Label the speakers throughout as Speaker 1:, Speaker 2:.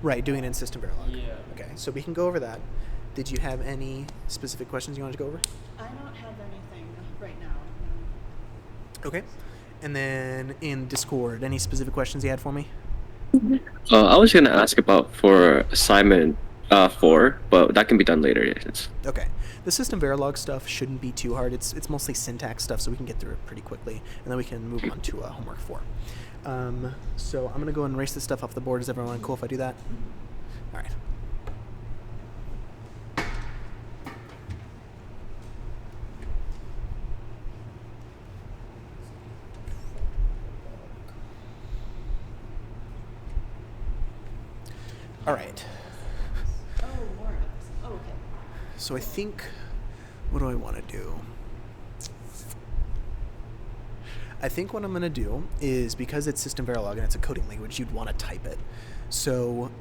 Speaker 1: Right, doing it in System Verilog.
Speaker 2: Yeah.
Speaker 1: Okay, so we can go over that. Did you have any specific questions you wanted to go over?
Speaker 3: I don't have anything right now. No.
Speaker 1: Okay. And then in Discord, any specific questions you had for me?
Speaker 4: I was gonna ask about for assignment 4, but that can be done later.
Speaker 1: Okay. The System Verilog stuff shouldn't be too hard. It's mostly syntax stuff, so we can get through it pretty quickly, and then we can move on to homework 4. So I'm going to go and erase this stuff off the board. Is everyone cool if I do that? All right. All right.
Speaker 3: Oh, more of this. Oh, okay.
Speaker 1: So I think, what do I want to do? I think what I'm going to do is, because it's System Verilog and it's a coding language, you'd want to type it. So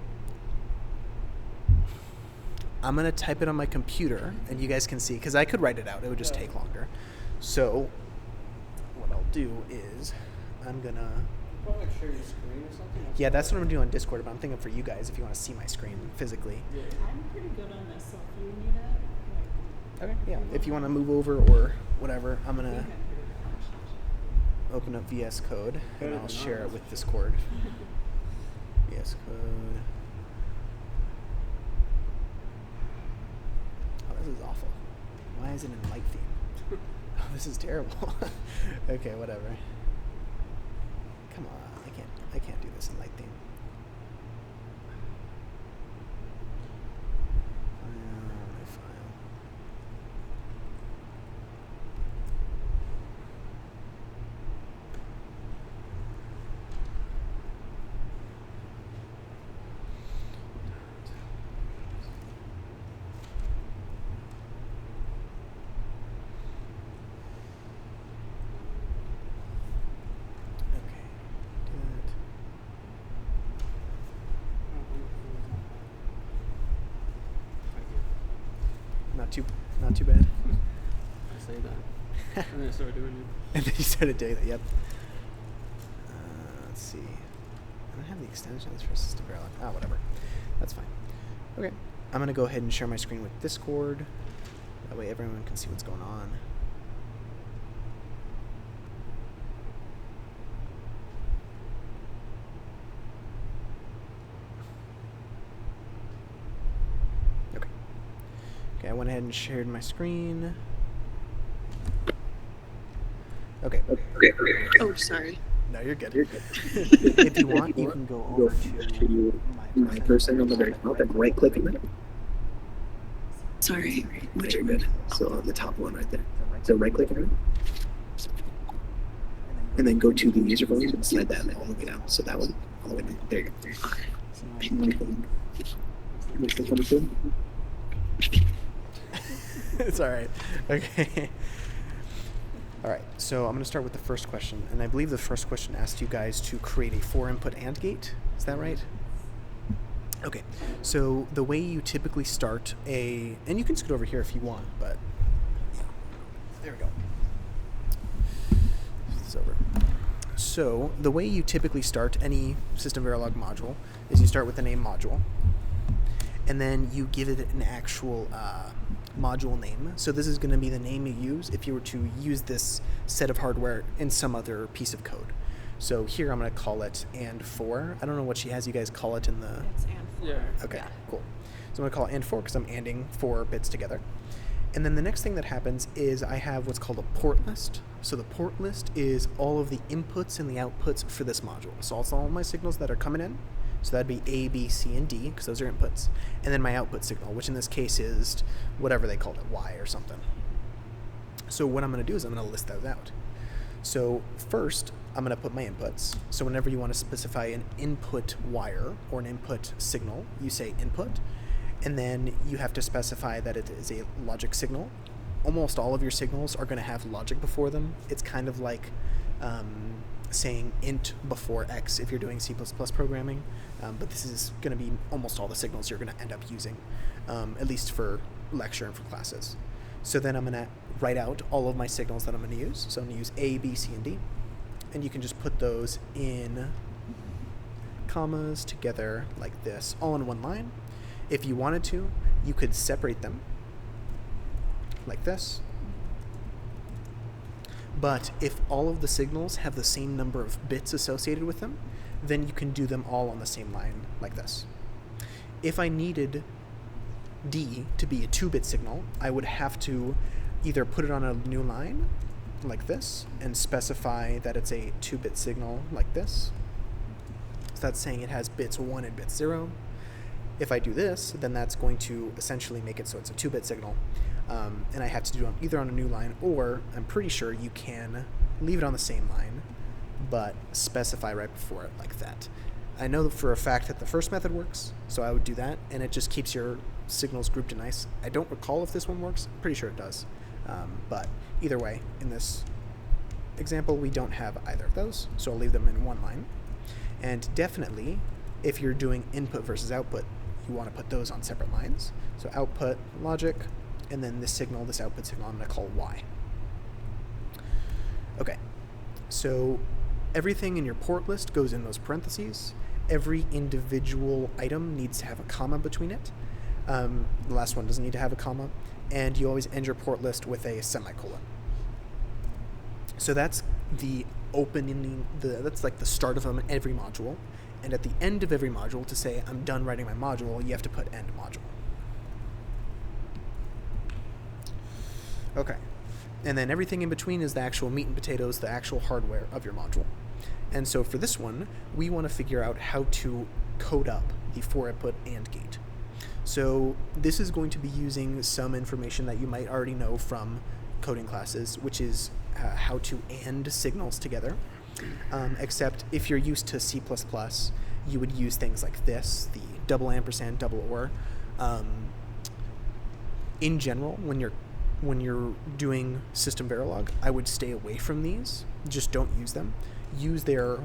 Speaker 1: I'm going to type it on my computer, and you guys can see, because I could write it out. It would just take longer. So what I'll do is I'm going to...
Speaker 2: Probably share your screen or something?
Speaker 1: Yeah, that's what I'm doing on Discord, but I'm thinking for you guys, if you want to see my screen physically.
Speaker 2: Yeah.
Speaker 3: I'm pretty good on this, so if you need it,
Speaker 1: Okay, yeah. If you want to move over or whatever, I'm going to open up VS Code, and I'll share it with Discord. VS Code. Oh, this is awful. Why is it in light theme? Oh, this is terrible. Okay, whatever. Come on, I can't do this in light theme. My file. Okay, do that. Not too bad.
Speaker 2: I say that. And then I start doing it.
Speaker 1: And then you started doing that. Yep. Let's see. I don't have the extensions for System Verilog. Ah, whatever. That's fine. Okay. I'm gonna go ahead and share my screen with Discord. That way everyone can see what's going on. Okay. Okay, I went ahead and shared my screen. Okay.
Speaker 5: Oh, sorry.
Speaker 1: No, you're good. If you want, you can go over to
Speaker 4: My person on the very top and right click on it.
Speaker 5: Sorry.
Speaker 4: Which are good. So on the top one right there. So right click on it. And then go to the user phone and slide that all the way down. So that one all the way down. There you go.
Speaker 1: It's all right. Okay. All right. So I'm going to start with the first question, and I believe the first question asked you guys to create a 4-input AND gate. Is that right? Okay. So the way you typically start and you can scoot over here if you want, but there we go. It's over. So the way you typically start any System Verilog module is you start with the name module, and then you give it an actual module name. So this is going to be the name you use if you were to use this set of hardware in some other piece of code. So here I'm going to call it and4. I don't know what she has you guys call it in the...
Speaker 3: It's and for.
Speaker 2: Yeah.
Speaker 1: Okay, cool. So I'm going to call it and4 because I'm anding 4 bits together. And then the next thing that happens is I have what's called a port list. So the port list is all of the inputs and the outputs for this module. So it's all my signals that are coming in. So that'd be A, B, C, and D, because those are inputs. And then my output signal, which in this case is whatever they called it, Y or something. So what I'm going to do is I'm going to list those out. So first, I'm going to put my inputs. So whenever you want to specify an input wire or an input signal, you say input. And then you have to specify that it is a logic signal. Almost all of your signals are going to have logic before them. It's kind of like saying int before x if you're doing C++ programming. But this is going to be almost all the signals you're going to end up using, at least for lecture and for classes. So then I'm going to write out all of my signals that I'm going to use. So I'm going to use A, B, C, and D. And you can just put those in commas together like this, all in one line. If you wanted to, you could separate them like this. But if all of the signals have the same number of bits associated with them, then you can do them all on the same line like this. If I needed D to be a 2-bit signal, I would have to either put it on a new line like this and specify that it's a 2-bit signal like this. So that's saying it has bits 1 and bits 0. If I do this, then that's going to essentially make it so it's a 2-bit signal. And I have to do it either on a new line, or I'm pretty sure you can leave it on the same line, but specify right before it like that. I know for a fact that the first method works, so I would do that, and it just keeps your signals grouped in nice. I don't recall if this one works. I'm pretty sure it does. But either way, in this example, we don't have either of those, so I'll leave them in one line. And definitely, if you're doing input versus output, you want to put those on separate lines. So output, logic, and then this signal, this output signal, I'm going to call Y. Okay, so everything in your port list goes in those parentheses. Every individual item needs to have a comma between it. The last one doesn't need to have a comma. And you always end your port list with a semicolon. So that's the opening, that's like the start of every module. And at the end of every module, to say I'm done writing my module, you have to put end module. Okay. And then everything in between is the actual meat and potatoes, the actual hardware of your module. And so for this one, we want to figure out how to code up the 4-input AND gate. So this is going to be using some information that you might already know from coding classes, which is how to AND signals together. Except if you're used to C++, you would use things like this, the double ampersand, double or. In general, when you're doing System Verilog, I would stay away from these. Just don't use them. Use their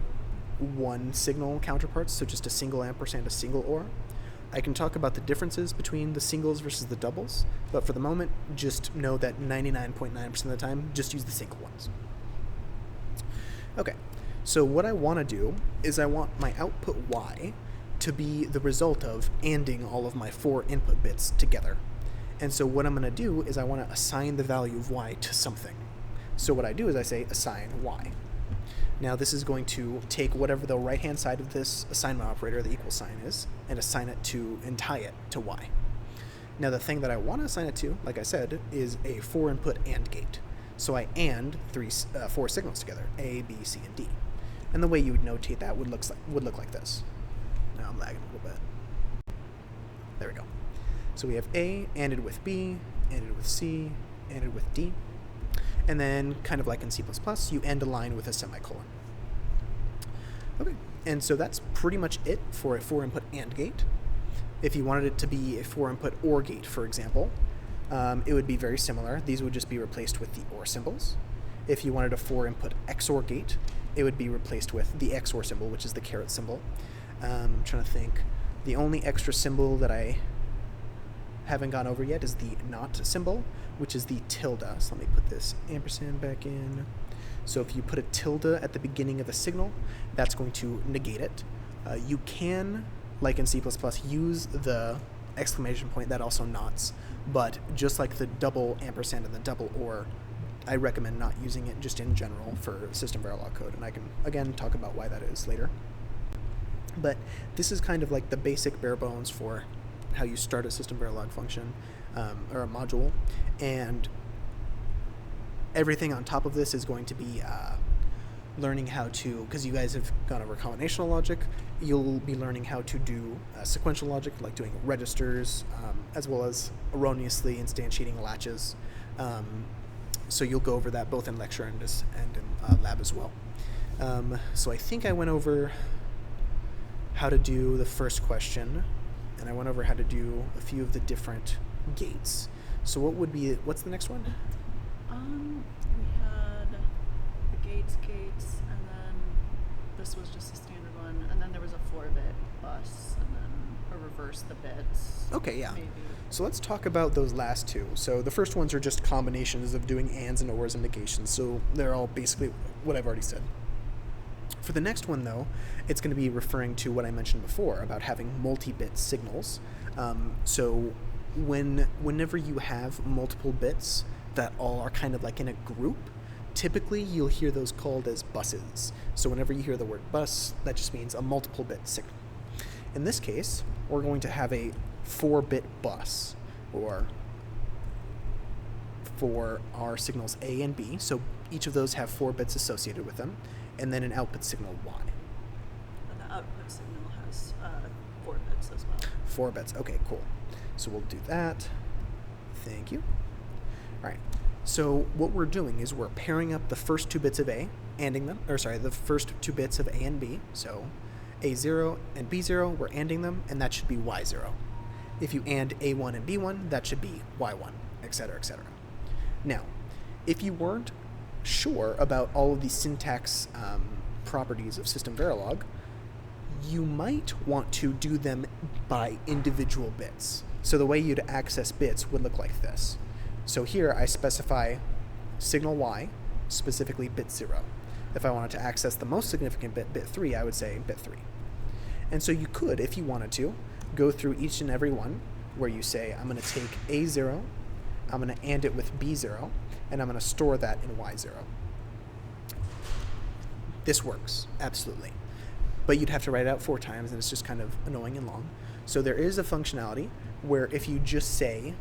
Speaker 1: one signal counterparts, so just a single ampersand, a single or. I can talk about the differences between the singles versus the doubles, but for the moment, just know that 99.9% of the time, just use the single ones. Okay, so what I want to do is I want my output Y to be the result of ANDing all of my 4 input bits together. And so what I'm going to do is I want to assign the value of Y to something. So what I do is I say assign Y. Now this is going to take whatever the right-hand side of this assignment operator, the equal sign is, and assign it to, and tie it to Y. Now the thing that I want to assign it to, like I said, is a 4-input AND gate. So I AND 4 signals together, A, B, C, and D. And the way you would notate that would look like this. Now I'm lagging a little bit. There we go. So we have A ANDed with B, ANDed with C, ANDed with D. And then, kind of like in C++, you end a line with a semicolon. Okay, and so that's pretty much it for a 4-input AND gate. If you wanted it to be a 4-input OR gate, for example, it would be very similar. These would just be replaced with the OR symbols. If you wanted a 4-input XOR gate, it would be replaced with the XOR symbol, which is the caret symbol. I'm trying to think. The only extra symbol that I haven't gone over yet is the NOT symbol, which is the tilde. So let me put this ampersand back in. So if you put a tilde at the beginning of a signal, that's going to negate it. You can, like in C++, use the exclamation point that also nots, but just like the double ampersand and the double or, I recommend not using it just in general for System Verilog code, and I can, again, talk about why that is later. But this is kind of like the basic bare bones for how you start a System Verilog function, or a module, and everything on top of this is going to be learning how to, because you guys have gone over combinational logic, you'll be learning how to do sequential logic, like doing registers, as well as erroneously instantiating latches. So you'll go over that both in lecture and in lab as well. So I think I went over how to do the first question, and I went over how to do a few of the different gates. So what's the next one?
Speaker 5: We had the gates, and then this was just a standard one, and then there was a 4-bit bus, and then a reverse the bits.
Speaker 1: Okay, yeah.
Speaker 5: Maybe.
Speaker 1: So let's talk about those last two. So the first ones are just combinations of doing ands and ors and negations. So they're all basically what I've already said. For the next one, though, it's going to be referring to what I mentioned before about having multi-bit signals. So whenever you have multiple bits that all are kind of like in a group, typically you'll hear those called as buses. So whenever you hear the word bus, that just means a multiple bit signal. In this case, we're going to have a 4-bit bus, or for our signals A and B. So each of those have 4 bits associated with them, and then an output signal Y.
Speaker 5: And the output signal has 4 bits as well.
Speaker 1: 4 bits. Okay, cool. So we'll do that. Thank you. All right. So what we're doing is we're pairing up the first 2 bits of A, ANDing them, the first 2 bits of A and B. So A0 and B0, we're ANDing them, and that should be Y0. If you AND A1 and B1, that should be Y1, etc., etc. Now, if you weren't sure about all of the syntax properties of System Verilog, you might want to do them by individual bits. So the way you'd access bits would look like this. So here I specify signal Y, specifically bit 0. If I wanted to access the most significant bit, bit 3, I would say bit 3. And so you could, if you wanted to, go through each and every one where you say, I'm going to take A0, I'm going to AND it with B0, and I'm going to store that in Y0. This works, absolutely. But you'd have to write it out 4 times, and it's just kind of annoying and long. So there is a functionality where if you just say,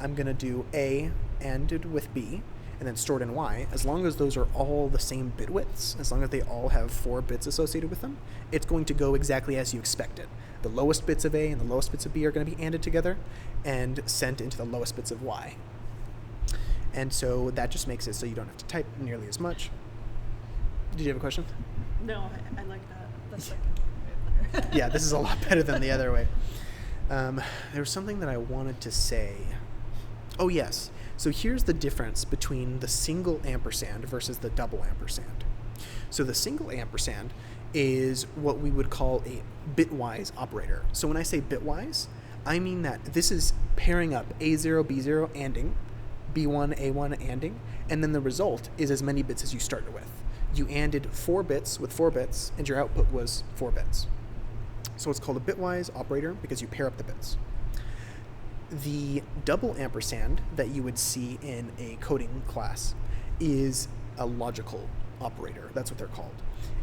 Speaker 1: I'm going to do A ANDed with B, and then stored in Y, as long as those are all the same bit widths, as long as they all have 4 bits associated with them, it's going to go exactly as you expected. The lowest bits of A and the lowest bits of B are going to be ANDed together and sent into the lowest bits of Y. And so that just makes it so you don't have to type nearly as much. Did you have a question?
Speaker 5: No, I like that. The second one way better.
Speaker 1: Yeah, this is a lot better than the other way. There was something that I wanted to say. Oh, yes. So here's the difference between the single ampersand versus the double ampersand. So the single ampersand is what we would call a bitwise operator. So when I say bitwise, I mean that this is pairing up A0, B0, ANDing, B1, A1, ANDing, and then the result is as many bits as you started with. You ANDed 4 bits with 4 bits, and your output was 4 bits. So it's called a bitwise operator because you pair up the bits. The double ampersand that you would see in a coding class is a logical operator. That's what they're called.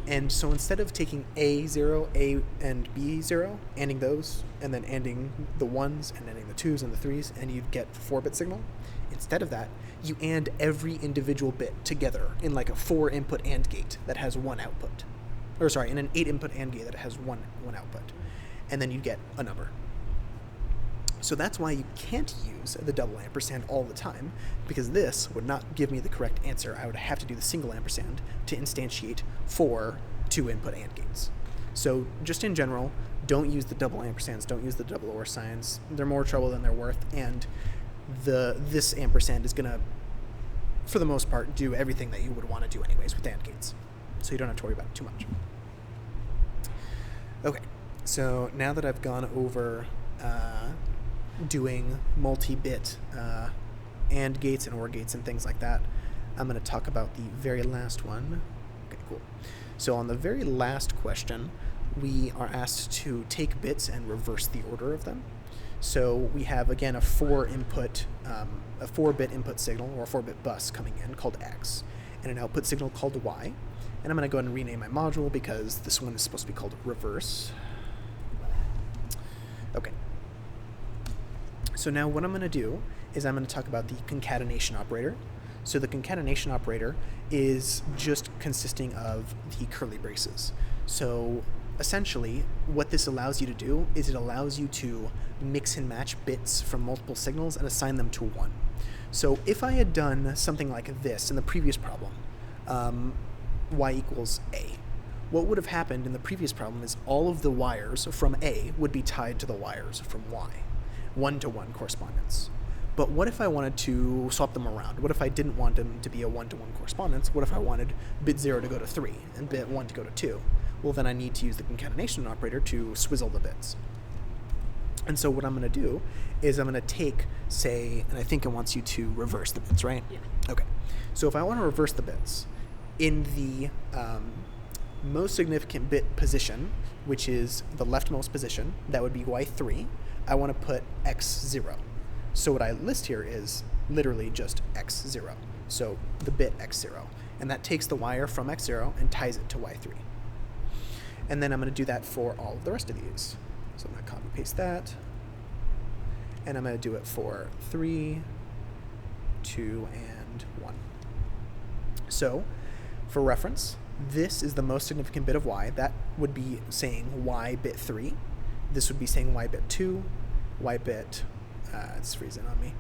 Speaker 1: And so instead of taking A0, A and B0, ANDing those, and then ANDing the 1s and ANDing the 2s and the 3s, and you'd get 4-bit signal, instead of that, you AND every individual bit together in like a 4-input AND gate that has 1 output. Or sorry, in an 8-input AND gate that has one output. And then you get a number. So that's why you can't use the double ampersand all the time, because this would not give me the correct answer. I would have to do the single ampersand to instantiate 4 2-input AND gates. So just in general, don't use the double ampersands, don't use the double or signs. They're more trouble than they're worth, and this ampersand is going to, for the most part, do everything that you would want to do anyways with AND gates. So you don't have to worry about it too much. Okay, so now that I've gone over doing multi-bit AND gates and OR gates and things like that, I'm going to talk about the very last one. Okay, cool. So on the very last question, we are asked to take bits and reverse the order of them. So we have, again, a 4-bit input signal, or a 4-bit bus coming in called X, and an output signal called Y. And I'm going to go ahead and rename my module because this one is supposed to be called reverse. Okay. So now what I'm going to do is I'm going to talk about the concatenation operator. So the concatenation operator is just consisting of the curly braces. So essentially, what this allows you to do is it allows you to mix and match bits from multiple signals and assign them to 1. So if I had done something like this in the previous problem, y equals A, what would have happened in the previous problem is all of the wires from A would be tied to the wires from Y, 1-to-1 correspondence. But what if I wanted to swap them around? What if I didn't want them to be a 1-to-1 correspondence? What if I wanted bit 0 to go to 3 and bit 1 to go to 2? Well, then I need to use the concatenation operator to swizzle the bits. And so what I'm going to do is I'm going to take, say, and I think it wants you to reverse the bits, right?
Speaker 5: Yeah.
Speaker 1: Okay. So if I want to reverse the bits, in most significant bit position, which is the leftmost position, that would be Y3, I want to put X0. So what I list here is literally just X0. So the bit X0. And that takes the wire from X0 and ties it to Y3. And then I'm going to do that for all of the rest of these. So I'm going to copy paste that. And I'm going to do it for 3, 2, and 1. So for reference, this is the most significant bit of Y. That would be saying Y bit 3. This would be saying Y bit 2, Y bit, it's freezing on me.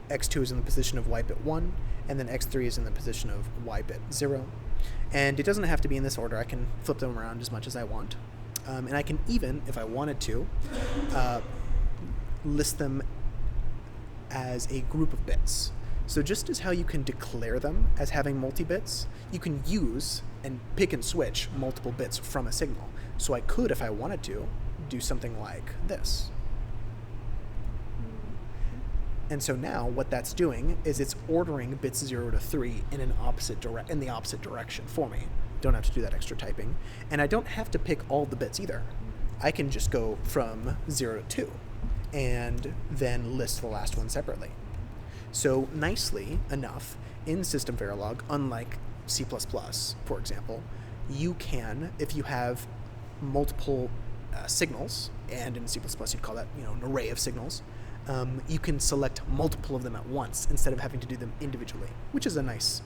Speaker 1: X2 is in the position of Y bit 1, and then X3 is in the position of Y bit 0. And it doesn't have to be in this order. I can flip them around as much as I want. And I can even, if I wanted to, list them as a group of bits. So just as how you can declare them as having multi-bits, you can use and pick and switch multiple bits from a signal. So I could, if I wanted to, do something like this. And so now what that's doing is it's ordering bits 0 to 3 in the opposite direction for me. Don't have to do that extra typing. And I don't have to pick all the bits either. I can just go from 0 to 2 and then list the last one separately. So nicely enough, in System Verilog, unlike C++, for example, you can, if you have multiple signals, and in C++ you'd call that an array of signals, you can select multiple of them at once instead of having to do them individually, which is a nice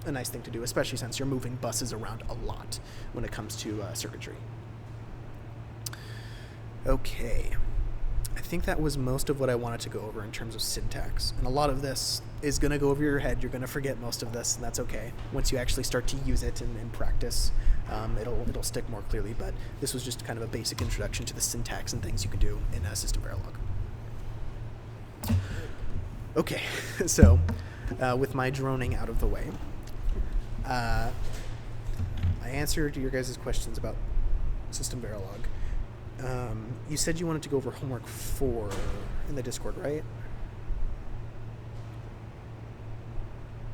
Speaker 1: thing to do, especially since you're moving buses around a lot when it comes to circuitry. Okay. I think that was most of what I wanted to go over in terms of syntax. And a lot of this is going to go over your head. You're going to forget most of this, and that's okay. Once you actually start to use it in practice, it'll stick more clearly. But this was just kind of a basic introduction to the syntax and things you can do in System Verilog. Okay, so with my droning out of the way, I answered your guys' questions about System Verilog. You said you wanted to go over homework 4 in the Discord, right?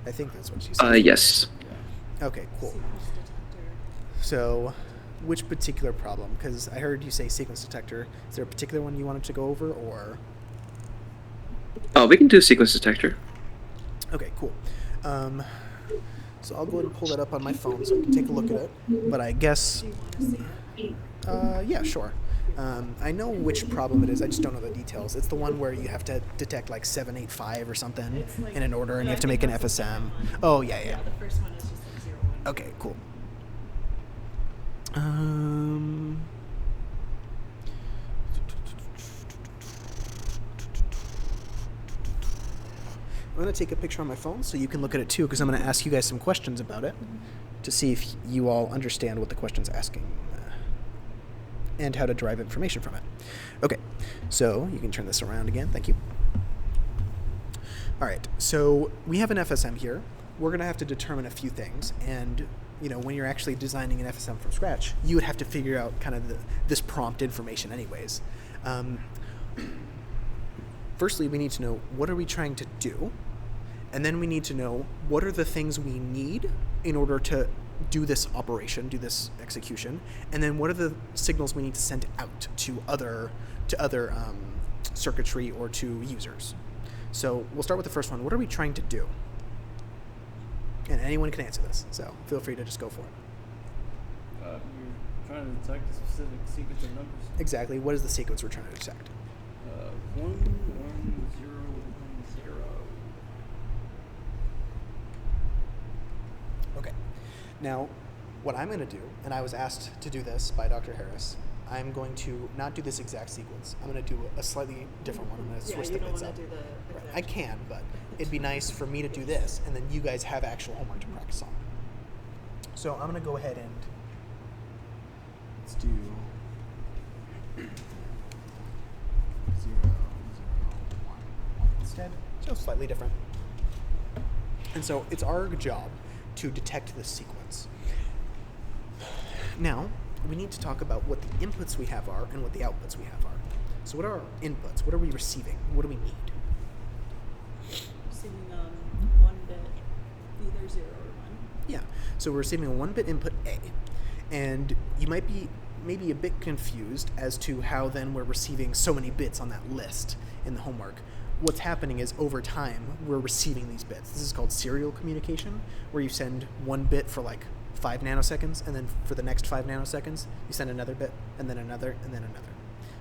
Speaker 1: I think that's what you said.
Speaker 4: Yes.
Speaker 1: Okay, cool.
Speaker 5: Sequence detector.
Speaker 1: So, which particular problem? Because I heard you say sequence detector. Is there a particular one you wanted to go over, or?
Speaker 4: Oh, we can do sequence detector.
Speaker 1: Okay, cool. So I'll go ahead and pull that up on my phone so I can take a look at it. But I guess,
Speaker 5: Do you want to see it?
Speaker 1: yeah, sure. I know which problem it is. I just don't know the details. It's the one where you have to detect like 785 or something
Speaker 5: It's like-
Speaker 1: in an order, and you
Speaker 5: I
Speaker 1: have to
Speaker 5: think
Speaker 1: make an
Speaker 5: that's the
Speaker 1: FSM.
Speaker 5: second one.
Speaker 1: Oh, yeah.
Speaker 5: Yeah, the first one is just like 0, 1.
Speaker 1: Okay, cool. I'm going to take a picture on my phone so you can look at it too, because I'm going to ask you guys some questions about it to see if you all understand what the question's asking and how to derive information from it. Okay, so you can turn this around again. Thank you. All right, so we have an FSM here. We're going to have to determine a few things, and when you're actually designing an FSM from scratch, you would have to figure out kind of this prompt information anyways. Firstly, we need to know what are we trying to do, and then we need to know what are the things we need in order to do this operation, do this execution, and then what are the signals we need to send out to other circuitry or to users. So we'll start with the first one. What are we trying to do? And anyone can answer this, so feel free to just go for it.
Speaker 2: You're trying to detect a specific sequence of numbers.
Speaker 1: Exactly. What is the sequence we're trying to detect?
Speaker 2: 1, 1, 0, 1, 0.
Speaker 1: Okay. Now, what I'm going to do, and I was asked to do this by Dr. Harris, I'm going to not do this exact sequence. I'm going to do a slightly different one. I'm going to
Speaker 5: Yeah,
Speaker 1: switch
Speaker 5: you
Speaker 1: the
Speaker 5: don't
Speaker 1: bits
Speaker 5: want
Speaker 1: up.
Speaker 5: to do the
Speaker 1: Right.
Speaker 5: exact
Speaker 1: I can, but it'd be nice for me to do this, and then you guys have actual homework to practice on. So I'm going to go ahead and let's do 0, 0, 1, 1 instead. So slightly different. And so it's our job to detect this sequence. Now, we need to talk about what the inputs we have are and what the outputs we have are. So what are our inputs? What are we receiving? What do we need?
Speaker 5: Receiving 1 bit, either 0 or 1.
Speaker 1: Yeah, so we're receiving a 1-bit input A. And you might be maybe a bit confused as to how then we're receiving so many bits on that list in the homework. What's happening is over time we're receiving these bits. This is called serial communication, where you send one bit for like 5 nanoseconds, and then for the next 5 nanoseconds you send another bit, and then another, and then another.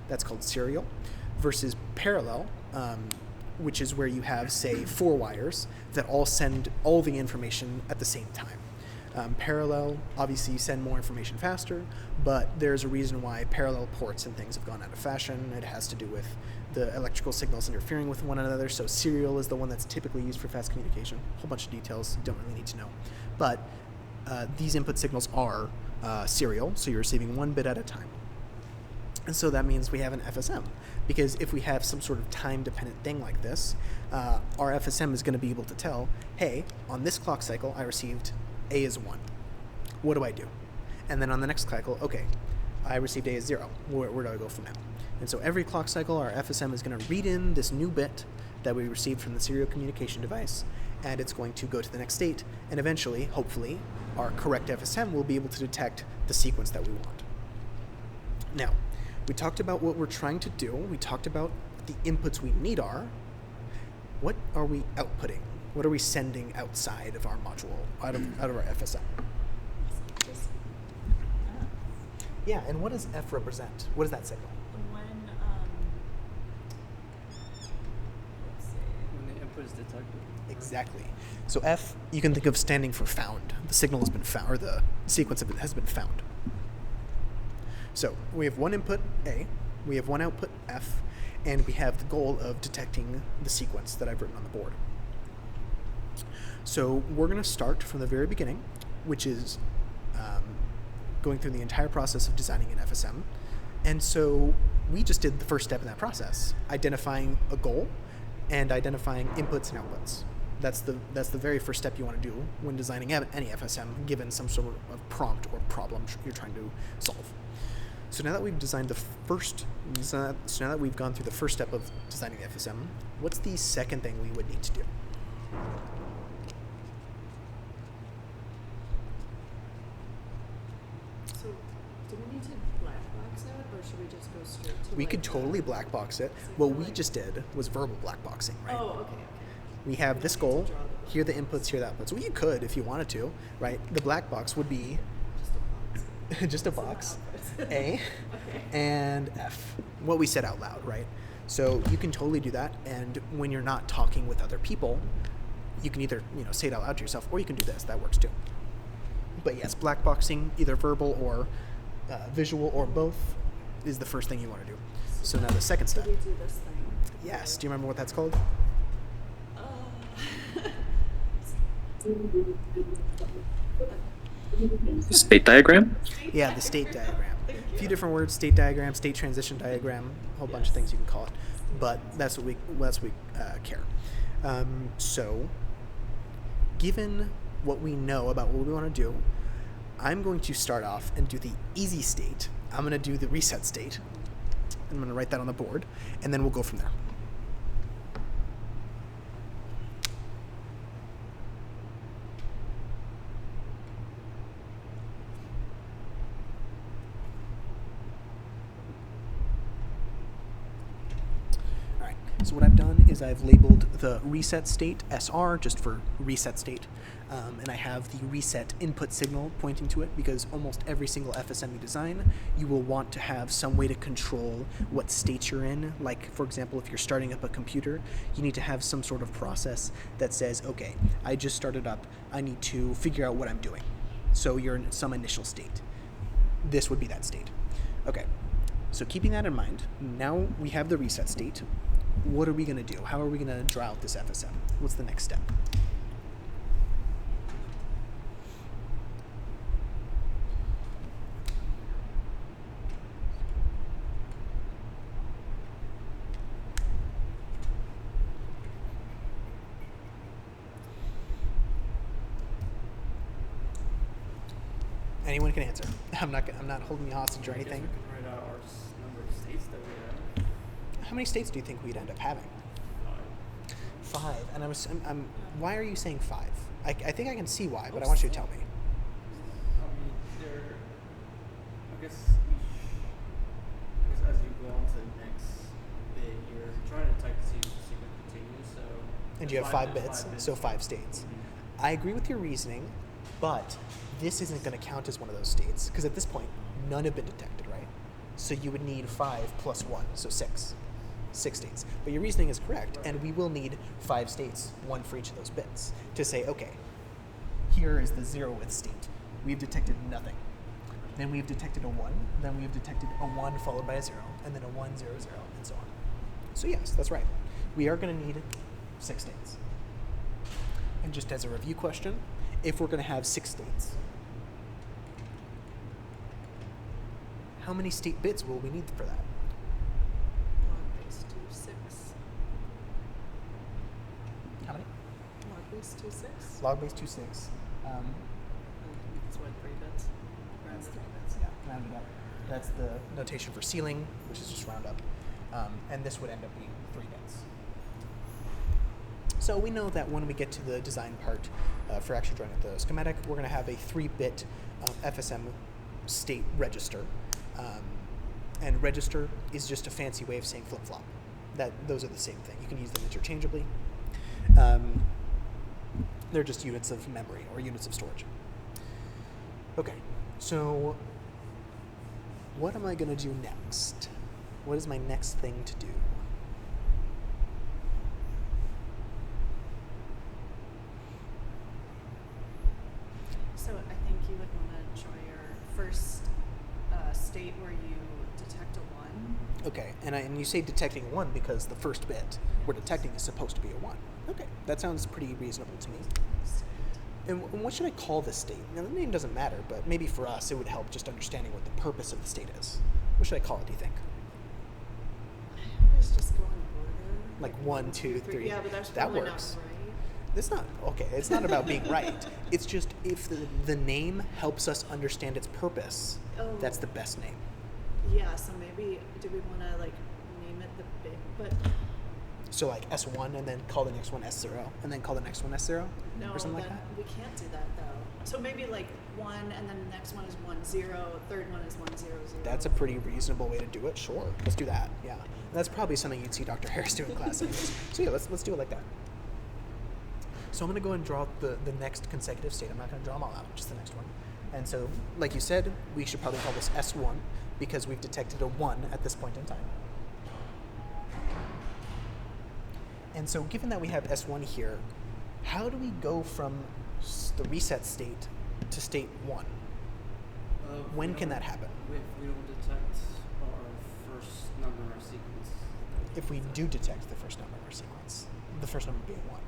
Speaker 1: That's called serial. Versus parallel, which is where you have, say, 4 wires that all send all the information at the same time. Parallel, obviously you send more information faster, but there's a reason why parallel ports and things have gone out of fashion. It has to do with the electrical signals interfering with one another, so serial is the one that's typically used for fast communication. A whole bunch of details you don't really need to know. But these input signals are serial, so you're receiving 1 bit at a time. And so that means we have an FSM, because if we have some sort of time-dependent thing like this, our FSM is going to be able to tell, hey, on this clock cycle I received A is 1. What do I do? And then on the next cycle, okay, I received A is 0. Where do I go from now? And so every clock cycle, our FSM is going to read in this new bit that we received from the serial communication device, and it's going to go to the next state, and eventually, hopefully, our correct FSM will be able to detect the sequence that we want. Now, we talked about what we're trying to do. We talked about what the inputs we need are. What are we outputting? What are we sending outside of our module, out of our FSM?
Speaker 5: Just,
Speaker 1: Yeah, and what does F represent? What does that signal?
Speaker 5: when, let's see.
Speaker 2: When the input is detected.
Speaker 1: Exactly. So F, you can think of standing for found. The signal has been found, or the sequence has been found. So we have one input, A, we have one output, F, and we have the goal of detecting the sequence that I've written on the board. So we're going to start from the very beginning, which is going through the entire process of designing an FSM. And so we just did the first step in that process, identifying a goal and identifying inputs and outputs. That's the very first step you want to do when designing any FSM, given some sort of prompt or problem you're trying to solve. So now that we've designed so now that we've gone through the first step of designing the FSM, what's the second thing we would need to do?
Speaker 3: So, do we need to black box it, or should we just go straight to?
Speaker 1: We
Speaker 3: like,
Speaker 1: could
Speaker 3: the
Speaker 1: totally black box it.
Speaker 3: signal,
Speaker 1: What we
Speaker 3: like-
Speaker 1: just did was verbal black boxing, right?
Speaker 3: Oh, okay.
Speaker 1: We have
Speaker 3: We
Speaker 1: this
Speaker 3: don't need
Speaker 1: goal,
Speaker 3: to draw the
Speaker 1: here are the inputs, here are the outputs. Well, you could if you wanted to, right? The black box would be
Speaker 3: Just a box.
Speaker 1: just a
Speaker 3: It's an
Speaker 1: box,
Speaker 3: output.
Speaker 1: A,
Speaker 3: Okay.
Speaker 1: and F, what we said out loud, right? So you can totally do that, and when you're not talking with other people, you can either say it out loud to yourself, or you can do this. That works too. But yes, black boxing, either verbal or visual or both, is the first thing you want to do. So now the second step.
Speaker 3: Do we do this thing?
Speaker 1: Yes. Do you remember what that's called?
Speaker 4: State diagram?
Speaker 1: Yeah, the state diagram. A few different words: state diagram, state transition diagram, a whole bunch of things you can call it. But that's what we care. So, given what we know about what we want to do, I'm going to start off and do the easy state. I'm going to do the reset state. I'm going to write that on the board, and then we'll go from there. All right, so what I've done is I've labeled the reset state SR, just for reset state, and I have the reset input signal pointing to it, because almost every single FSM you design, you will want to have some way to control what state you're in. Like, for example, if you're starting up a computer, you need to have some sort of process that says, okay, I just started up, I need to figure out what I'm doing. So you're in some initial state. This would be that state. Okay, so keeping that in mind, now we have the reset state. What are we going to do? How are we going to draw out this FSM? What's the next step? Anyone can answer. I'm not holding you hostage or
Speaker 2: I guess
Speaker 1: anything.
Speaker 2: we can write out our number of states that we have.
Speaker 1: How many states do you think we'd end up having? 5. And I'm why are you saying 5? I think I can see why, but I want you to tell me.
Speaker 2: I mean, guess as you go on to the next bit, you're trying to detect to see if the sequence continues. So.
Speaker 1: And you have 5
Speaker 2: there's
Speaker 1: bits,
Speaker 2: 5 bits.
Speaker 1: so 5 states.
Speaker 2: Mhm.
Speaker 1: I agree with your reasoning, but this isn't going to count as one of those states because at this point, none have been detected, right? So you would need 5 plus 1, so 6. 6 states. But your reasoning is correct, and we will need 5 states, 1 for each of those bits, to say, okay, here is the 0th state. We've detected nothing. Then we've detected a 1, then we've detected a 1 followed by a 0, and then a 1, 0, 0, and so on. So yes, that's right. We are going to need 6 states. And just as a review question, if we're going to have 6 states, how many state bits will we need for that?
Speaker 3: Log base 26.
Speaker 1: How many?
Speaker 3: Log base 26.
Speaker 1: Log base 26.
Speaker 5: It's what, 3 bits?
Speaker 1: That's 3 bits, yeah, rounded up. That's the notation for ceiling, which is just round up. And this would end up being 3 bits. So we know that when we get to the design part for actually drawing out the schematic, we're going to have a 3-bit FSM state register. And register is just a fancy way of saying flip-flop. Those are the same thing. You can use them interchangeably. They're just units of memory or units of storage. Okay, so what am I going to do next? What is my next thing to do?
Speaker 5: So I think you would want to draw your first state where you detect a 1.
Speaker 1: Okay, and you say detecting 1 because the first bit we're detecting is supposed to be a 1. Okay, that sounds pretty reasonable to me. And what should I call this state? Now, the name doesn't matter, but maybe for us it would help just understanding what the purpose of the state is. What should I call it, do you think?
Speaker 3: I always just go in order.
Speaker 1: Like 1, 2, 3.
Speaker 3: Yeah, but that's
Speaker 1: that
Speaker 3: probably
Speaker 1: works.
Speaker 3: not right.
Speaker 1: It's not, okay, it's not about being right. It's just if the name helps us understand its purpose,
Speaker 3: Oh.
Speaker 1: that's the best name.
Speaker 3: Yeah, so maybe do we want to like name it the bit? But
Speaker 1: So like S1 and then call the next one S0 and then call the next one S0
Speaker 3: no,
Speaker 1: or something like
Speaker 3: then
Speaker 1: that?
Speaker 3: we can't do that though. So maybe like 1, and then the next one is 1, 0. Third one is 1, 0, 0.
Speaker 1: That's a pretty reasonable way to do it. Sure, let's do that. Yeah, and that's probably something you'd see Dr. Harris do in class. Anyways. So yeah, let's do it like that. So I'm going to go and draw the next consecutive state. I'm not going to draw them all out, just the next one. And so, like you said, we should probably call this S1 because we've detected a 1 at this point in time. And so given that we have S1 here, how do we go from the reset state to state 1? When can that happen?
Speaker 2: If we don't detect our first number in our sequence.
Speaker 1: If we do detect the first number in our sequence, the first number being 1.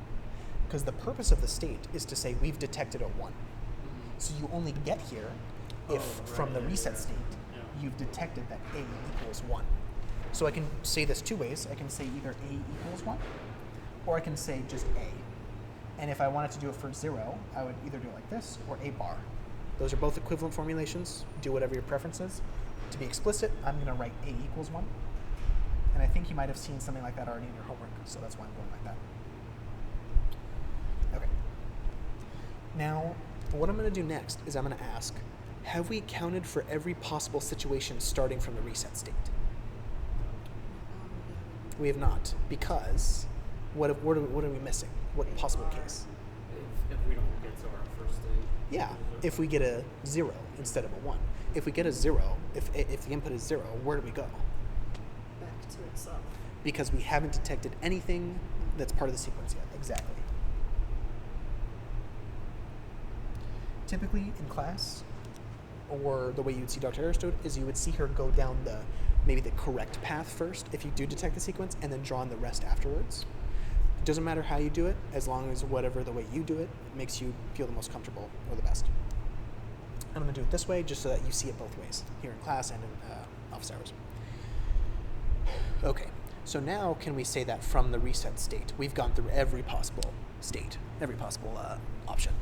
Speaker 1: Because the purpose of the state is to say we've detected a 1. So you only get here if from the reset state you've detected that A equals 1. So I can say this 2 ways. I can say either A equals 1 or I can say just A. And if I wanted to do it for 0, I would either do it like this or A bar. Those are both equivalent formulations. Do whatever your preference is. To be explicit, I'm going to write A equals 1. And I think you might have seen something like that already in your homework, so that's why I'm going like that. Okay. Now, what I'm going to do next is I'm going to ask, have we accounted for every possible situation starting from the reset state? We have not, because what are we missing? What possible case?
Speaker 2: If we don't get to our first state.
Speaker 1: Yeah, if we get a 0 instead of a 1. If we get a 0, if the input is 0, where do we go?
Speaker 3: back to itself.
Speaker 1: Because we haven't detected anything that's part of the sequence yet. Exactly. Typically in class, or the way you'd see Dr. Harris do it, is you would see her go down maybe the correct path first if you do detect the sequence, and then draw on the rest afterwards. It doesn't matter how you do it, as long as whatever the way you do it makes you feel the most comfortable or the best. I'm going to do it this way just so that you see it both ways, here in class and in office hours. Okay, so now can we say that from the reset state, we've gone through every possible state, every possible option?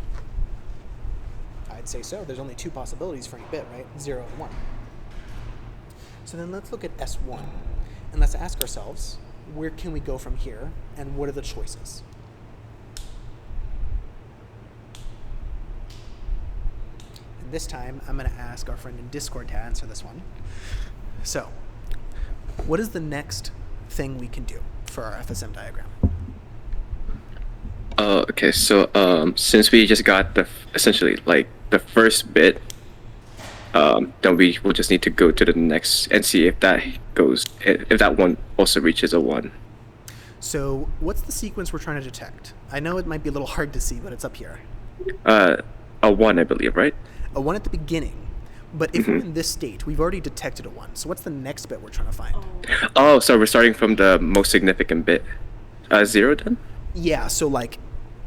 Speaker 1: I'd say so. There's only 2 possibilities for any bit, right? 0 and 1. So then let's look at S1, and let's ask ourselves, where can we go from here, and what are the choices? And this time I'm going to ask our friend in Discord to answer this one. So, what is the next thing we can do for our FSM diagram?
Speaker 6: Okay, so since we just got essentially like the first bit, then we will just need to go to the next and see if that one also reaches a 1.
Speaker 1: So, what's the sequence we're trying to detect? I know it might be a little hard to see, but it's up here.
Speaker 6: A 1, I believe, right?
Speaker 1: A 1 at the beginning. But if we're in this state, we've already detected a 1. So what's the next bit we're trying to find?
Speaker 6: Oh, so we're starting from the most significant bit. 0 then?
Speaker 1: Yeah, so like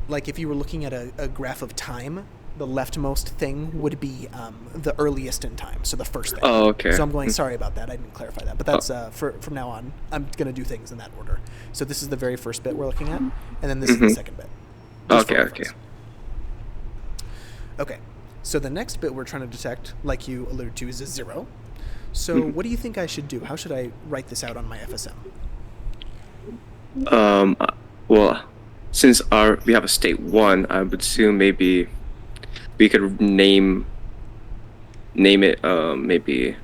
Speaker 1: if you were looking at a graph of time, the leftmost thing would be the earliest in time, so the first thing.
Speaker 6: Oh, okay.
Speaker 1: So I'm going, sorry about that, I didn't clarify that. But that's, from now on, I'm going to do things in that order. So this is the very first bit we're looking at, and then this is the second bit. Just for reference. Okay, so the next bit we're trying to detect, like you alluded to, is a 0. So what do you think I should do? How should I write this out on my FSM?
Speaker 6: Well, since we have a state 1, I would assume maybe we could name it maybe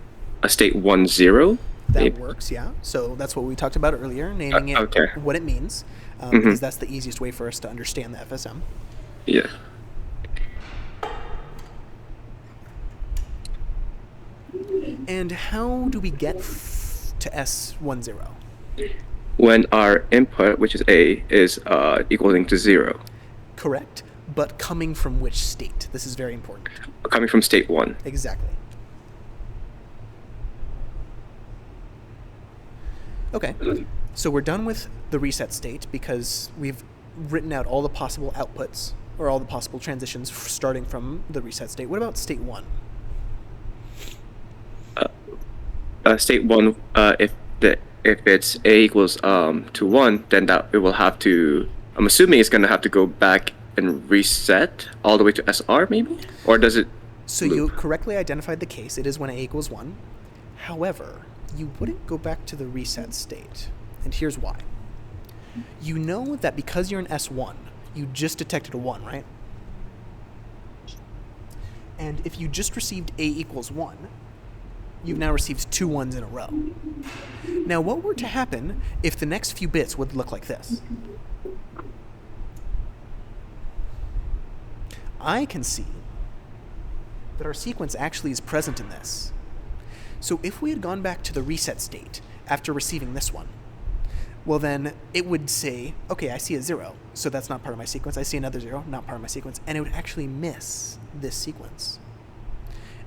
Speaker 6: a state 1 0.
Speaker 1: That
Speaker 6: maybe.
Speaker 1: works, yeah. So that's what we talked about earlier, naming it
Speaker 6: okay.
Speaker 1: what it means, because that's the easiest way for us to understand the FSM.
Speaker 6: Yeah.
Speaker 1: And how do we get to S10?
Speaker 6: When our input, which is A, is equaling to 0.
Speaker 1: Correct, but coming from which state? This is very important.
Speaker 6: Coming from state 1.
Speaker 1: Exactly. Okay, so we're done with the reset state because we've written out all the possible outputs or all the possible transitions starting from the reset state. What about state 1?
Speaker 6: State 1, if it's A equals to 1, then that it will have to. I'm assuming it's gonna have to go back and reset all the way to SR, maybe, or does it?
Speaker 1: So
Speaker 6: loop?
Speaker 1: you correctly identified the case. It is when A equals 1. However, you wouldn't go back to the reset state, and here's why. You know that because you're in S1, you just detected a 1, right? And if you just received A equals 1, you've now received 2 1s in a row. Now, what were to happen if the next few bits would look like this? I can see that our sequence actually is present in this. So if we had gone back to the reset state after receiving this one, well then it would say, okay, I see a 0, so that's not part of my sequence. I see another 0, not part of my sequence, and it would actually miss this sequence.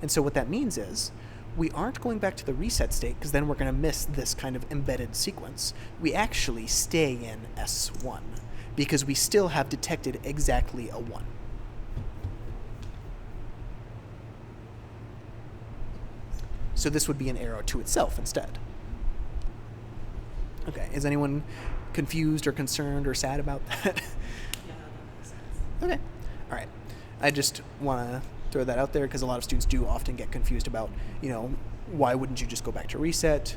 Speaker 1: And so what that means is, we aren't going back to the reset state because then we're going to miss this kind of embedded sequence. We actually stay in S1 because we still have detected exactly a 1. So this would be an arrow to itself instead. Okay, is anyone confused or concerned or sad about that?
Speaker 5: Yeah, that makes sense.
Speaker 1: Okay, all right. I just want to throw that out there because a lot of students do often get confused about, why wouldn't you just go back to reset?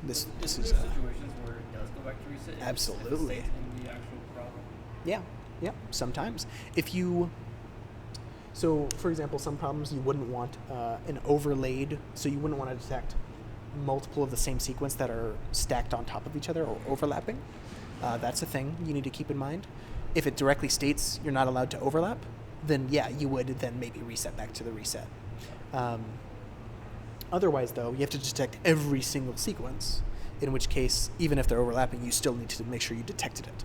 Speaker 1: This is
Speaker 2: situations where it does go back to reset.
Speaker 1: Absolutely.
Speaker 2: If it's in the actual problem.
Speaker 1: Yeah, sometimes. So, for example, some problems you wouldn't want an overlaid, so you wouldn't want to detect multiple of the same sequence that are stacked on top of each other or overlapping. That's a thing you need to keep in mind. If it directly states you're not allowed to overlap, then yeah, you would then maybe reset back to the reset. Otherwise, though, you have to detect every single sequence, in which case, even if they're overlapping, you still need to make sure you detected it.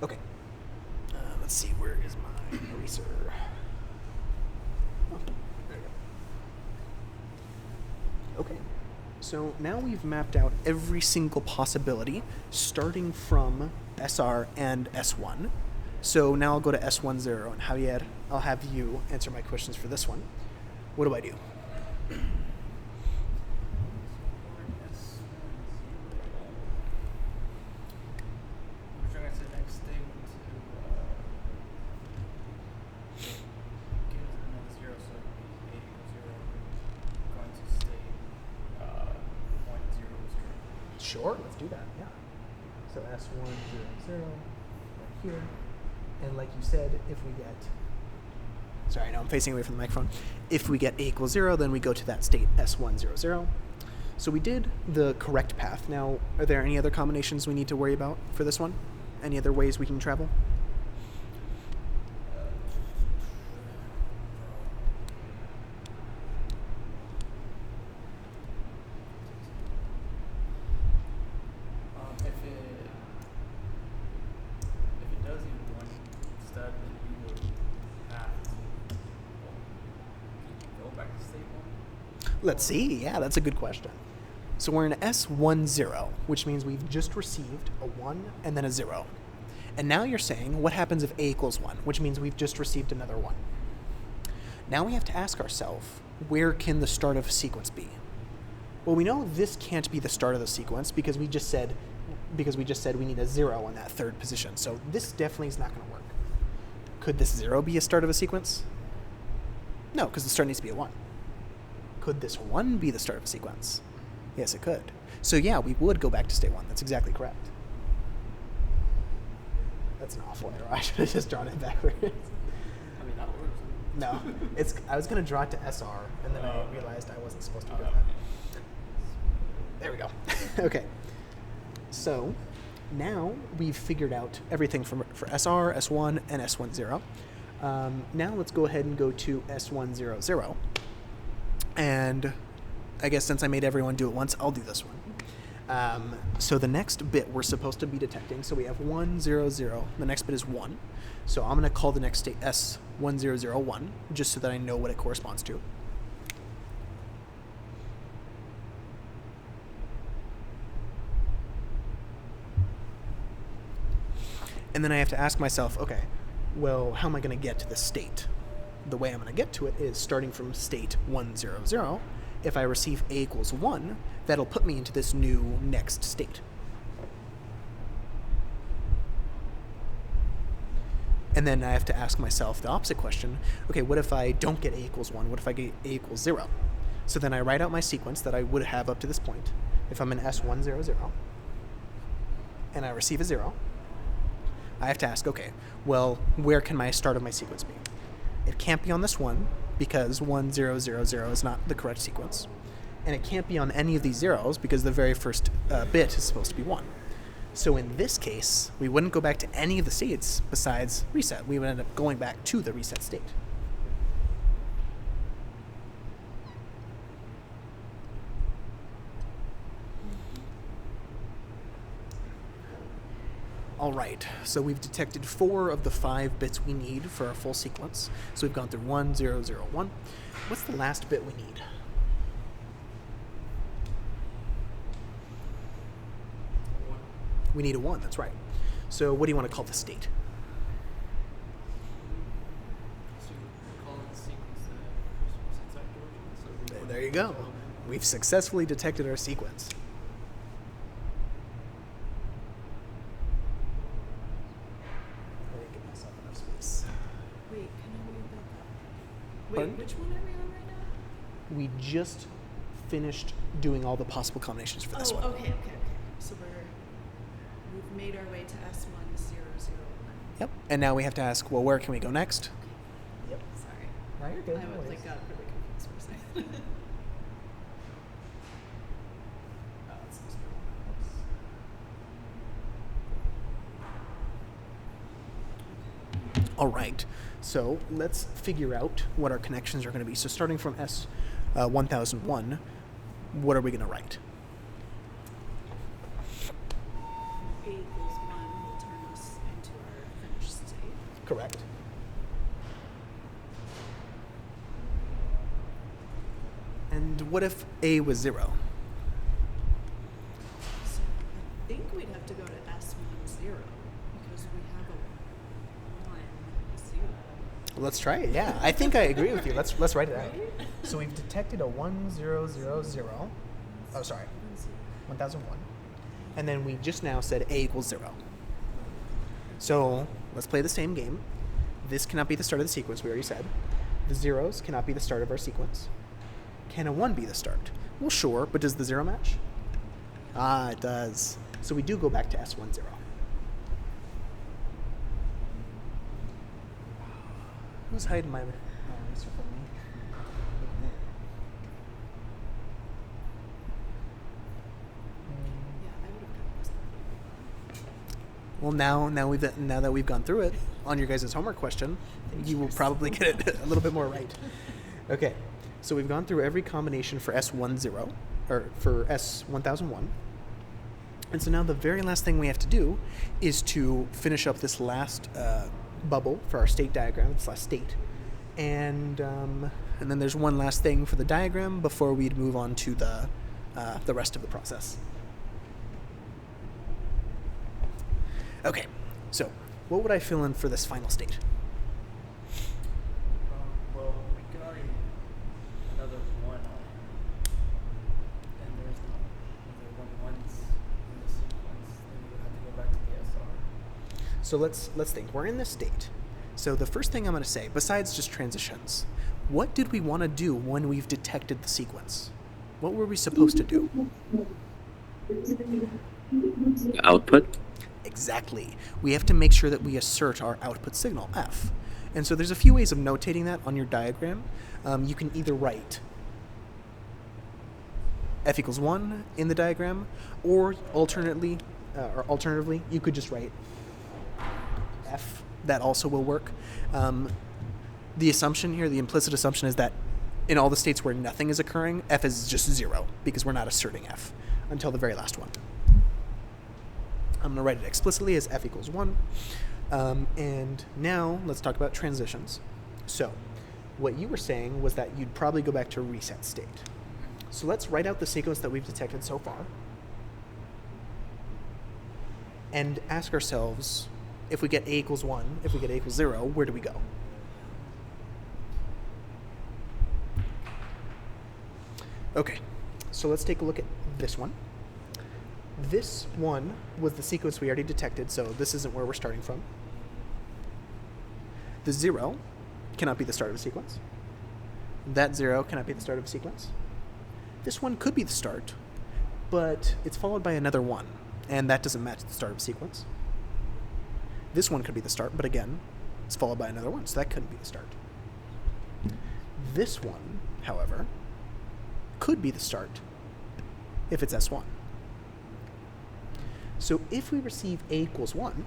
Speaker 1: Okay. Let's see, where is my eraser? Oh, there we go. Okay. So now we've mapped out every single possibility, starting from SR and S1. So now I'll go to S10, and Javier, I'll have you answer my questions for this one. What do I do?
Speaker 2: We're trying to say next thing to give it another 0, so it would be 8 0. Going to state 1 0 0.
Speaker 1: Sure, let's do that, yeah. So S1, 0, 0, right here. And like you said, if we get sorry, no, I'm facing away from the microphone. If we get a equals 0, then we go to that state S100. So we did the correct path. Now, are there any other combinations we need to worry about for this one? Any other ways we can travel?
Speaker 2: If it does use one stud, then we would have to go back to state one.
Speaker 1: Let's see. Yeah, that's a good question. So we're in S10, which means we've just received a 1 and then a 0. And now you're saying, what happens if a equals 1, which means we've just received another 1. Now we have to ask ourselves, where can the start of a sequence be? Well, we know this can't be the start of the sequence because we just said we need a 0 in that third position. So this definitely is not going to work. Could this 0 be a start of a sequence? No, because the start needs to be a 1. Could this 1 be the start of a sequence? Yes, it could. So yeah, we would go back to state 1. That's exactly correct. That's an awful error. I should have just drawn it backwards.
Speaker 2: I mean, that works.
Speaker 1: No, I was going to draw it to SR, and then I realized I wasn't supposed to do that. There we go. Okay. So now we've figured out everything for SR, S1, and S10. Now let's go ahead and go to S100. And I guess since I made everyone do it once, I'll do this one. So the next bit we're supposed to be detecting, so we have 1, 0, 0. The next bit is 1. So I'm going to call the next state S1001, just so that I know what it corresponds to. And then I have to ask myself, okay, well, how am I going to get to this state? The way I'm going to get to it is starting from state 100. If I receive a equals 1, that'll put me into this new next state. And then I have to ask myself the opposite question. Okay, what if I don't get a equals 1? What if I get a equals 0? So then I write out my sequence that I would have up to this point. If I'm in S100 and I receive a 0, I have to ask, okay, well, where can my start of my sequence be? It can't be on this one because 1000 is not the correct sequence. And it can't be on any of these zeros because the very first bit is supposed to be 1. So in this case, we wouldn't go back to any of the states besides reset. We would end up going back to the reset state. All right, so we've detected 4 of the 5 bits we need for our full sequence. So we've gone through 1, 0, 0, 1. What's the last bit we need? We need a 1, that's right. So what do you want to call the state?
Speaker 2: So we call it the sequence that we're supposed to detect origin. So
Speaker 1: There you go. We've successfully detected our sequence. Let me give myself enough space.
Speaker 5: Wait, can I read that?
Speaker 1: Pardon?
Speaker 5: Wait, which one are we on right now?
Speaker 1: We just finished doing all the possible combinations for this one.
Speaker 5: Okay. So we've made our way to S1001.
Speaker 1: Yep. And now we have to ask, well, where can we go next? Yep.
Speaker 5: Sorry.
Speaker 1: Now you're good.
Speaker 5: I was like got really confused for a second.
Speaker 1: All right, so let's figure out what our connections are going to be. So starting from S1001, what are we going to write?
Speaker 5: A equals 1 will turn us into our finished state.
Speaker 1: Correct. And what if A was 0?
Speaker 5: So I think we'd have to go to S10 because we have a 1, 0.
Speaker 1: Let's try it. Yeah, I think I agree with you. Let's write it out. So we've detected a 1000. Oh, sorry, 1001. And then we just now said A equals 0. So let's play the same game. This cannot be the start of the sequence, we already said. The zeros cannot be the start of our sequence. Can a 1 be the start? Well, sure, but does the 0 match? Ah, it does. So we do go back to S10. Who's hiding my nicer for me.
Speaker 3: Yeah, I would have gotten this.
Speaker 1: Well, now that we've gone through it on your guys' homework question, you will probably get it a little bit more right. Okay, so we've gone through every combination for S10 or for S1001. And so now the very last thing we have to do is to finish up this last bubble for our state diagram, this last state. And then there's one last thing for the diagram before we'd move on to the rest of the process. Okay, so what would I fill in for this final state?
Speaker 2: Well, we can already another one on it. And there's the one ones in the sequence. Then we would have to go back to the SR.
Speaker 1: So let's think. We're in this state. So the first thing I'm going to say, besides just transitions, what did we want to do when we've detected the sequence? What were we supposed to do?
Speaker 6: Output.
Speaker 1: Exactly. We have to make sure that we assert our output signal, F. And so there's a few ways of notating that on your diagram. You can either write F equals 1 in the diagram, or alternatively, you could just write F. That also will work. The assumption here, the implicit assumption is that in all the states where nothing is occurring, F is just 0, because we're not asserting F until the very last one. I'm going to write it explicitly as F equals 1. And now let's talk about transitions. So what you were saying was that you'd probably go back to reset state. So let's write out the sequence that we've detected so far and ask ourselves, if we get A equals 1, if we get A equals 0, where do we go? Okay, so let's take a look at this one. This one was the sequence we already detected, so this isn't where we're starting from. The 0 cannot be the start of a sequence. That 0 cannot be the start of a sequence. This one could be the start, but it's followed by another 1, and that doesn't match the start of a sequence. This one could be the start, but again, it's followed by another 1, so that couldn't be the start. This one, however, could be the start if it's S1. So if we receive A equals 1,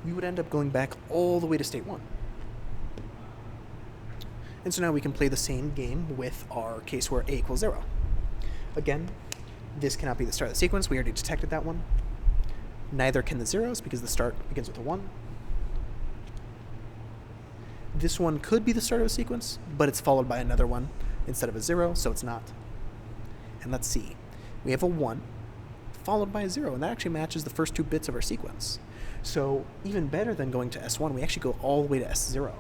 Speaker 1: we would end up going back all the way to state 1. And so now we can play the same game with our case where A equals 0. Again, this cannot be the start of the sequence. We already detected that one. Neither can the zeros because the start begins with a 1. This one could be the start of a sequence, but it's followed by another 1 instead of a 0, so it's not. And let's see. We have a 1 followed by a 0, and that actually matches the first 2 bits of our sequence. So even better than going to S1, we actually go all the way to S0.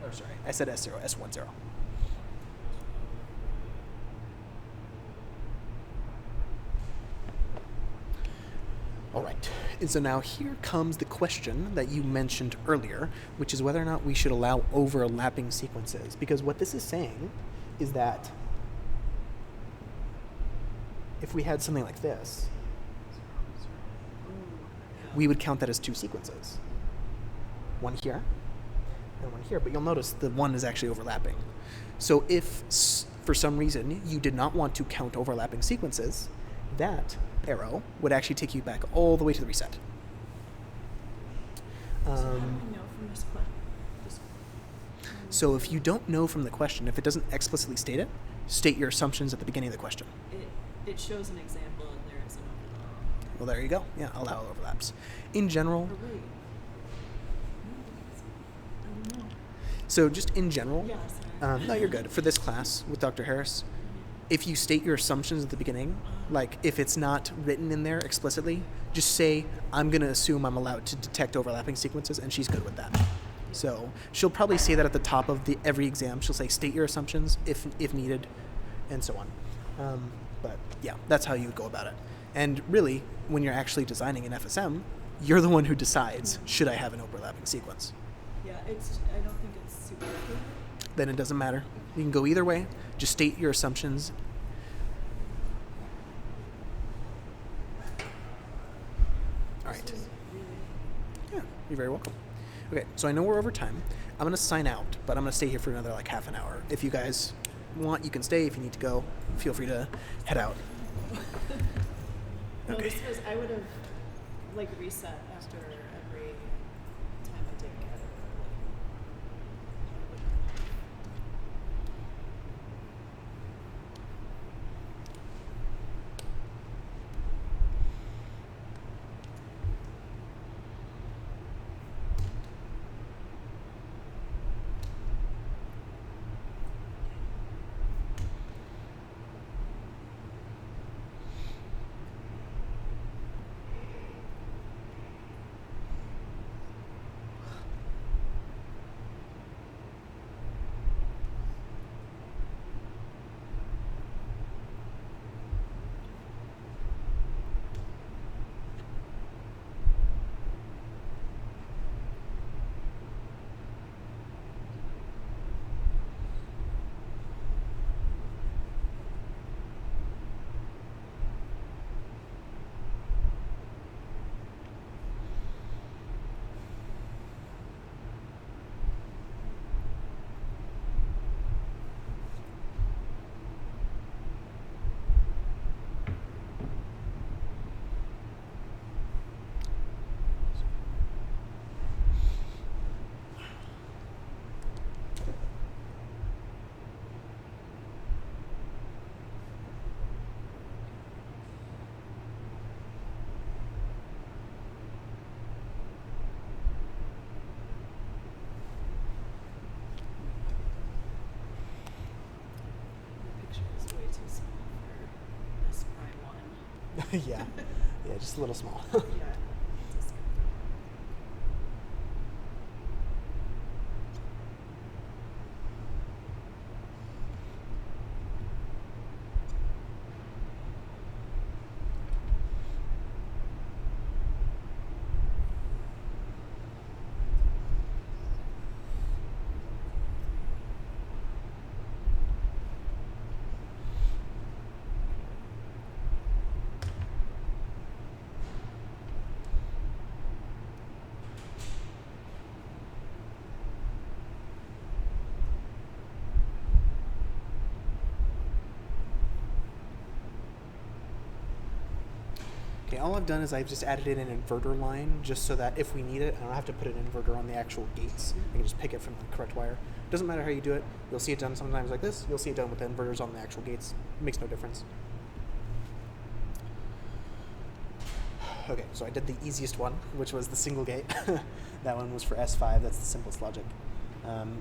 Speaker 1: Oh, sorry, I said S0, S10. All right, and so now here comes the question that you mentioned earlier, which is whether or not we should allow overlapping sequences. Because what this is saying is that if we had something like this, we would count that as 2 sequences. One here and one here, but you'll notice the 1 is actually overlapping. So if for some reason you did not want to count overlapping sequences, that arrow would actually take you back all the way to the reset.
Speaker 5: So how do we know from this question?
Speaker 1: So if you don't know from the question, if it doesn't explicitly state it, state your assumptions at the beginning of the question.
Speaker 5: It shows an example and there is an overlap.
Speaker 1: Well, there you go. Yeah, allow overlaps. In general,
Speaker 5: Or wait. I don't know.
Speaker 1: so just in general,
Speaker 5: Yeah, sorry.
Speaker 1: no, you're good. For this class with Dr. Harris, if you state your assumptions at the beginning, like if it's not written in there explicitly, just say, I'm going to assume I'm allowed to detect overlapping sequences, and she's good with that. So she'll probably say that at the top of every exam. She'll say, state your assumptions if needed, and so on. But yeah, that's how you would go about it. And really, when you're actually designing an FSM, you're the one who decides, should I have an overlapping sequence?
Speaker 5: Yeah, I don't think it's super accurate.
Speaker 1: Then it doesn't matter. You can go either way. Just state your assumptions. All right.
Speaker 3: This was really
Speaker 1: Yeah, you're very welcome. Okay, so I know we're over time. I'm gonna sign out, but I'm gonna stay here for another like half an hour. If you guys want, you can stay. If you need to go, feel free to head out.
Speaker 3: No,
Speaker 1: Okay.
Speaker 3: this was, I would have like reset after every time I did get it. The picture is way too small for S prime 1.
Speaker 1: Yeah, yeah, just a little small.
Speaker 3: Yeah. Just-
Speaker 1: Okay, all I've done is I've just added in an inverter line just so that if we need it, I don't have to put an inverter on the actual gates. I can just pick it from the correct wire. Doesn't matter how you do it. You'll see it done sometimes like this. You'll see it done with the inverters on the actual gates. Makes no difference. Okay, so I did the easiest one, which was the single gate. That one was for S5. That's the simplest logic.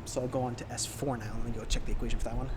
Speaker 1: So I'll go on to S4 now. Let me go check the equation for that one.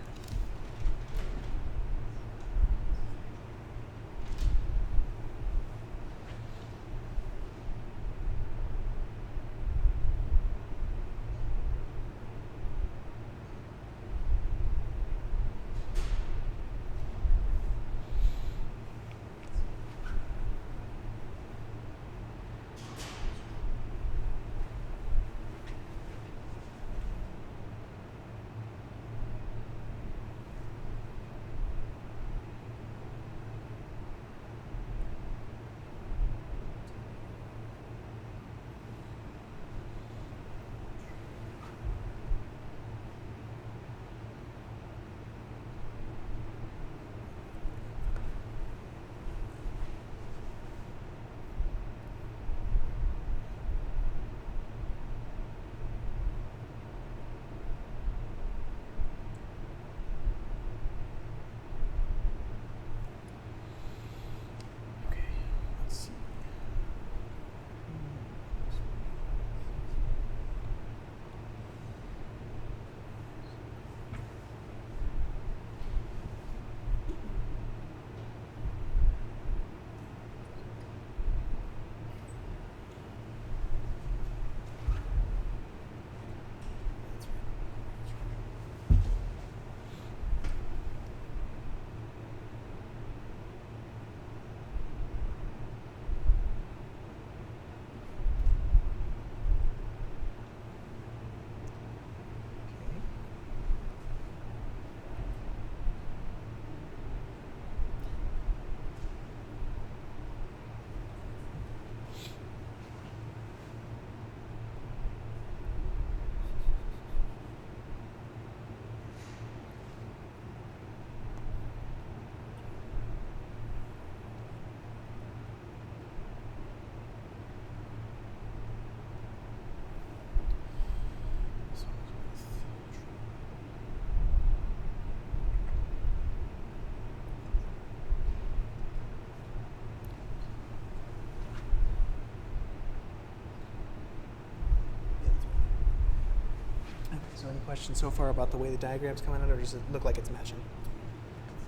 Speaker 1: questions so far about the way the diagram's coming out, or does it look like it's matching?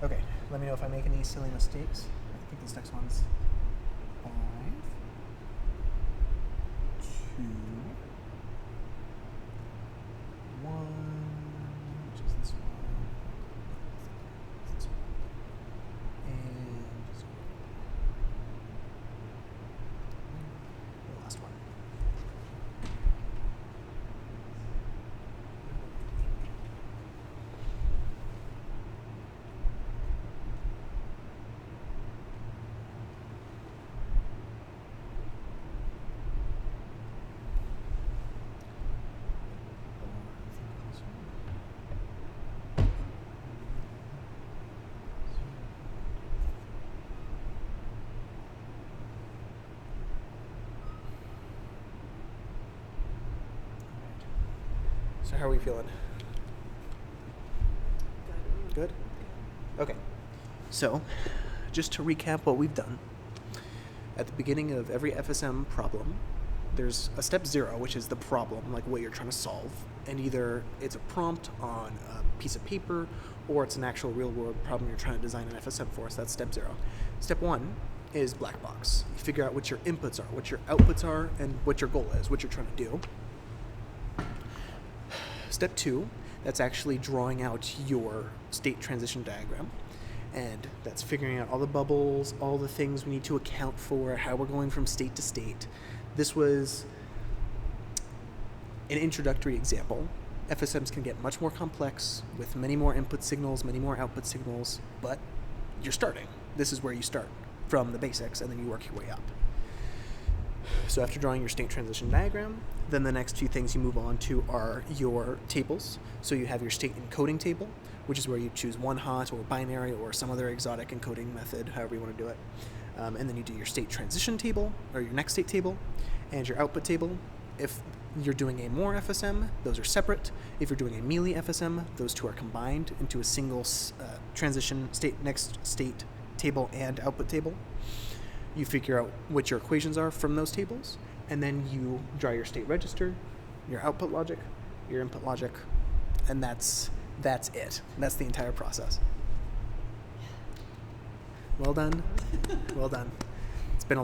Speaker 1: Okay, let me know if I make any silly mistakes. I think this next one's 5, 2, 1, which is this one, this one, and the last one. So how are we feeling? Good? Okay. So, just to recap what we've done. At the beginning of every FSM problem, there's a step 0, which is the problem, like what you're trying to solve. And either it's a prompt on a piece of paper, or it's an actual real-world problem you're trying to design an FSM for. So that's step 0. Step 1 is black box. You figure out what your inputs are, what your outputs are, and what your goal is, what you're trying to do. Step 2, that's actually drawing out your state transition diagram. And that's figuring out all the bubbles, all the things we need to account for, how we're going from state to state. This was an introductory example. FSMs can get much more complex with many more input signals, many more output signals, but you're starting. This is where you start from the basics, and then you work your way up. So after drawing your state transition diagram, then the next few things you move on to are your tables. So you have your state encoding table, which is where you choose one hot or binary or some other exotic encoding method, however you want to do it. And then you do your state transition table, or your next state table, and your output table. If you're doing a more FSM, those are separate. If you're doing a melee FSM, those two are combined into a single transition state, next state table and output table. You figure out what your equations are from those tables, and then you draw your state register, your output logic, your input logic, and that's it. That's the entire process. Well done. Well done. It's been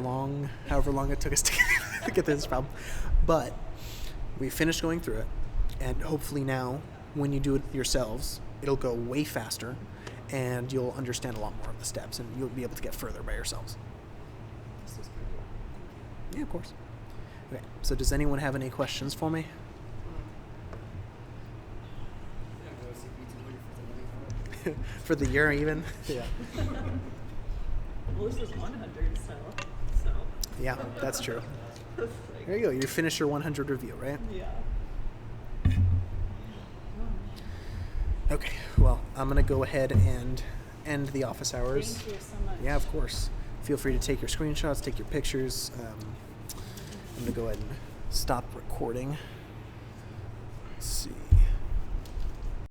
Speaker 1: however long it took us to get through this problem. But we finished going through it, and hopefully now, when you do it yourselves, it'll go way faster, and you'll understand a lot more of the steps, and you'll be able to get further by yourselves. Yeah, of course. Okay, so does anyone have any questions for me? For the year even? Yeah.
Speaker 5: Well, this is 100, so.
Speaker 1: Yeah, that's true. There you go. You finished your 100 review, right?
Speaker 5: Yeah.
Speaker 1: Okay, well, I'm going to go ahead and end the office hours.
Speaker 5: Thank you so much.
Speaker 1: Yeah, of course. Feel free to take your screenshots, take your pictures. I'm going to go ahead and stop recording.